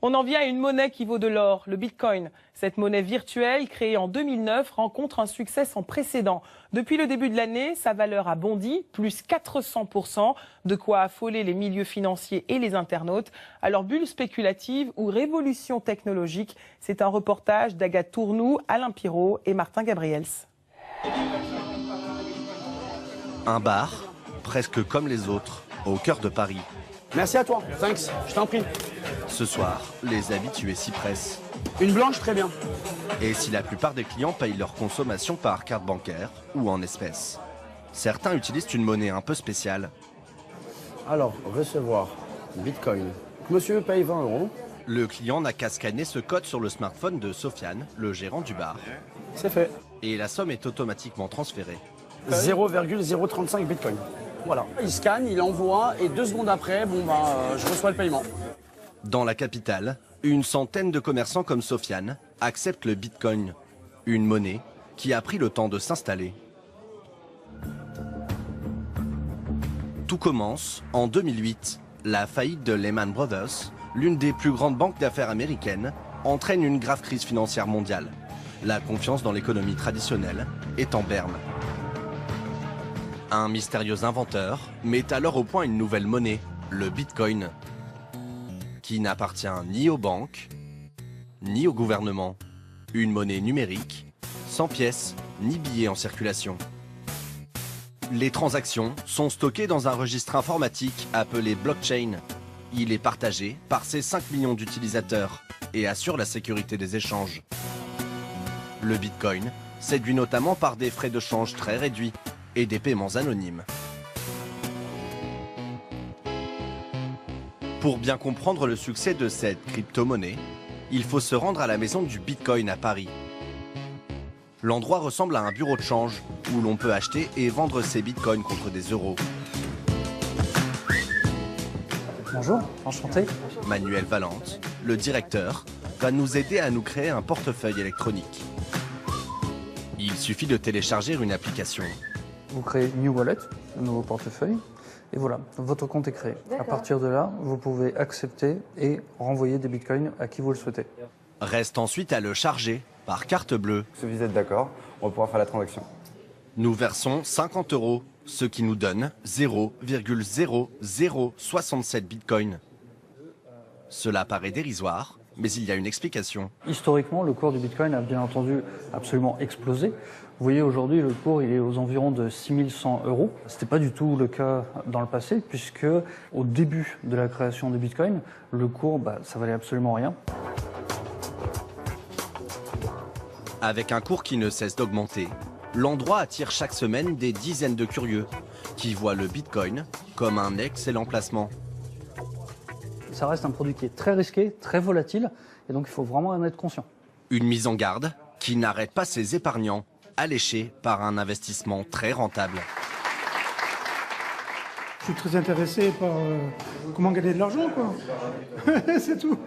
On en vient à une monnaie qui vaut de l'or, le Bitcoin. Cette monnaie virtuelle, créée en 2009, rencontre un succès sans précédent. Depuis le début de l'année, sa valeur a bondi, plus 400%, de quoi affoler les milieux financiers et les internautes. Alors, bulle spéculative ou révolution technologique, c'est un reportage d'Agathe Tournou, Alain Pirot et Martin Gabriels. Un bar, presque comme les autres, au cœur de Paris. Merci à toi, thanks, je t'en prie. Ce soir, les habitués s'y pressent. Une blanche, très bien. Et si la plupart des clients payent leur consommation par carte bancaire ou en espèces, certains utilisent une monnaie un peu spéciale. Alors, recevoir, Bitcoin. Monsieur paye 20 €. Le client n'a qu'à scanner ce code sur le smartphone de Sofiane, le gérant du bar. C'est fait. Et la somme est automatiquement transférée. 0,035 Bitcoin. Voilà. Il scanne, il envoie et 2 secondes après, je reçois le paiement. Dans la capitale, une centaine de commerçants comme Sofiane acceptent le Bitcoin, une monnaie qui a pris le temps de s'installer. Tout commence en 2008. La faillite de Lehman Brothers, l'une des plus grandes banques d'affaires américaines, entraîne une grave crise financière mondiale. La confiance dans l'économie traditionnelle est en berne. Un mystérieux inventeur met alors au point une nouvelle monnaie, le Bitcoin, qui n'appartient ni aux banques, ni au gouvernement. Une monnaie numérique, sans pièces, ni billets en circulation. Les transactions sont stockées dans un registre informatique appelé blockchain. Il est partagé par ses 5 millions d'utilisateurs et assure la sécurité des échanges. Le Bitcoin séduit notamment par des frais de change très réduits et des paiements anonymes. Pour bien comprendre le succès de cette crypto-monnaie, il faut se rendre à la maison du Bitcoin à Paris. L'endroit ressemble à un bureau de change où l'on peut acheter et vendre ses bitcoins contre des euros. Bonjour, enchanté. Manuel Valente, le directeur, va nous aider à nous créer un portefeuille électronique. Il suffit de télécharger une application. Vous créez New Wallet, un nouveau portefeuille, et voilà, votre compte est créé. À partir de là, vous pouvez accepter et renvoyer des bitcoins à qui vous le souhaitez. Reste ensuite à le charger par carte bleue. Si vous êtes d'accord, on va pouvoir faire la transaction. Nous versons 50 €, ce qui nous donne 0,0067 bitcoins. Cela paraît dérisoire, mais il y a une explication. Historiquement, le cours du bitcoin a bien entendu absolument explosé. Vous voyez, aujourd'hui, le cours il est aux environs de 6100 €. Ce n'était pas du tout le cas dans le passé, puisque au début de la création du bitcoin, le cours, ça valait absolument rien. Avec un cours qui ne cesse d'augmenter, l'endroit attire chaque semaine des dizaines de curieux qui voient le Bitcoin comme un excellent placement. Ça reste un produit qui est très risqué, très volatile, et donc il faut vraiment en être conscient. Une mise en garde qui n'arrête pas ses épargnants, alléchés par un investissement très rentable. Je suis très intéressé par comment gagner de l'argent, quoi. C'est tout.